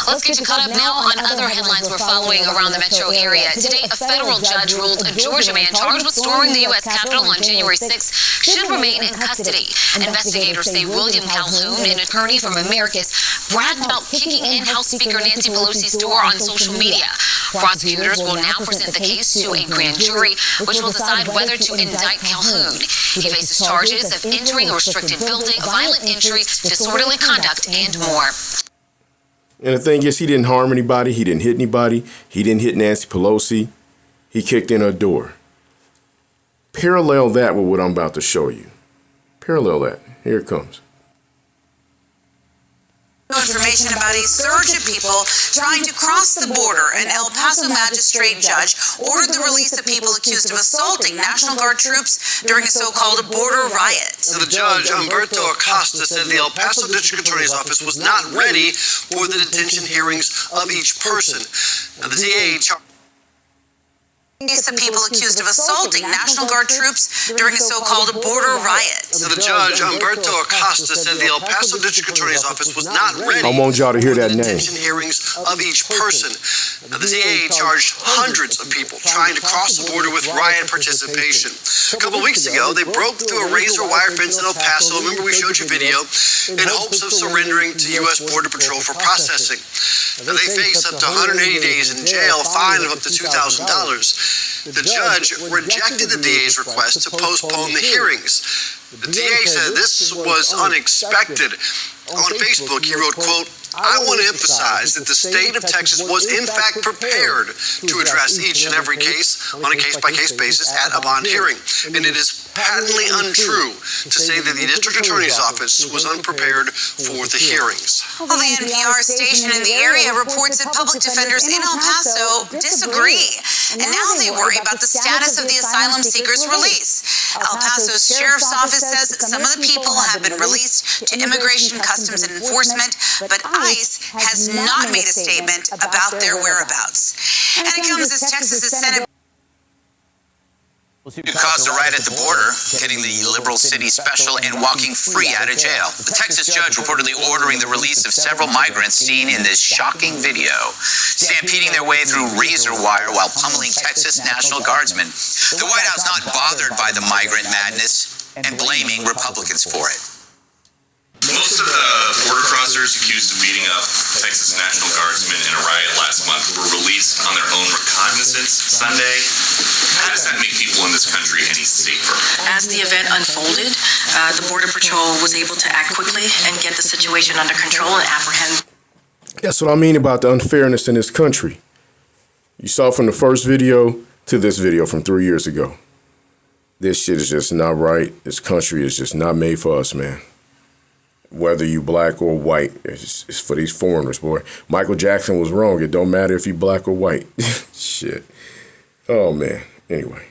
Let's get you caught up now on other headlines we're following around the metro area. Today, a federal judge ruled a Georgia man charged with storming the U.S. Capitol on January 6th should remain in custody. Investigators say William Calhoun, an attorney from Americus, bragged about kicking in House Speaker Nancy Pelosi's door on social media. Prosecutors will now present the case to a grand jury, which will decide whether to indict Calhoun. He faces charges of entering a restricted building, violent entry, disorderly conduct, and more. And the thing is, he didn't harm anybody. He didn't hit anybody. He didn't hit Nancy Pelosi. He kicked in her door. Parallel that with what I'm about to show you. Parallel that. Here it comes. Information about a surge of people trying to cross the border. An El Paso magistrate judge ordered the release of people accused of assaulting National Guard troops during a so-called border riot. The judge, Humberto Acosta, said the El Paso District Attorney's Office was not ready for the detention hearings of each person. Now, the DA of people accused of assaulting National Guard troops during a so-called border riot. The judge, Humberto Acosta, said the El Paso District Attorney's Office was not ready I want y'all to hear that for the name. detention hearings of each person. Now, the DA charged hundreds of people trying to cross the border with riot participation. A couple weeks ago, they broke through a razor wire fence in El Paso. Remember, we showed you video in hopes of surrendering to U.S. Border Patrol for processing. Now, they face up to 180 days in jail, a fine of up to $2,000. The judge rejected the DA's request to postpone the hearings. The DA said this was unexpected. On Facebook, he wrote, quote, "I want to emphasize that the state of Texas was in fact prepared to address each and every case on a case-by-case basis at a bond hearing. And it is patently untrue to say that the District Attorney's Office was unprepared for the hearings." Well, the NPR station in the area reports that public defenders in El Paso disagree. And now they worry about the status of the asylum seekers' release. El Paso's Sheriff's Office says some of the people have been released to Immigration, Customs and Enforcement, but ICE has not made a statement about their whereabouts. And it comes as Texas's Senate It caused a riot at the border, getting the liberal city special and walking free out of jail. The Texas judge reportedly ordering the release of several migrants seen in this shocking video, stampeding their way through razor wire while pummeling Texas National Guardsmen. The White House not bothered by the migrant madness and blaming Republicans for it. Most of the border crossers accused of beating up Texas National Guardsmen in a riot last month were released on their own recognizance Sunday. How does that make people in this country any safer? As the event unfolded, the Border Patrol was able to act quickly and get the situation under control and apprehend. That's what I mean about the unfairness in this country. You saw from the first video to this video from 3 years ago. This shit is just not right. This country is just not made for us, man. Whether you black or white, it's for these foreigners, boy. Michael Jackson was wrong. It don't matter if you black or white. Shit. Oh, man. Anyway.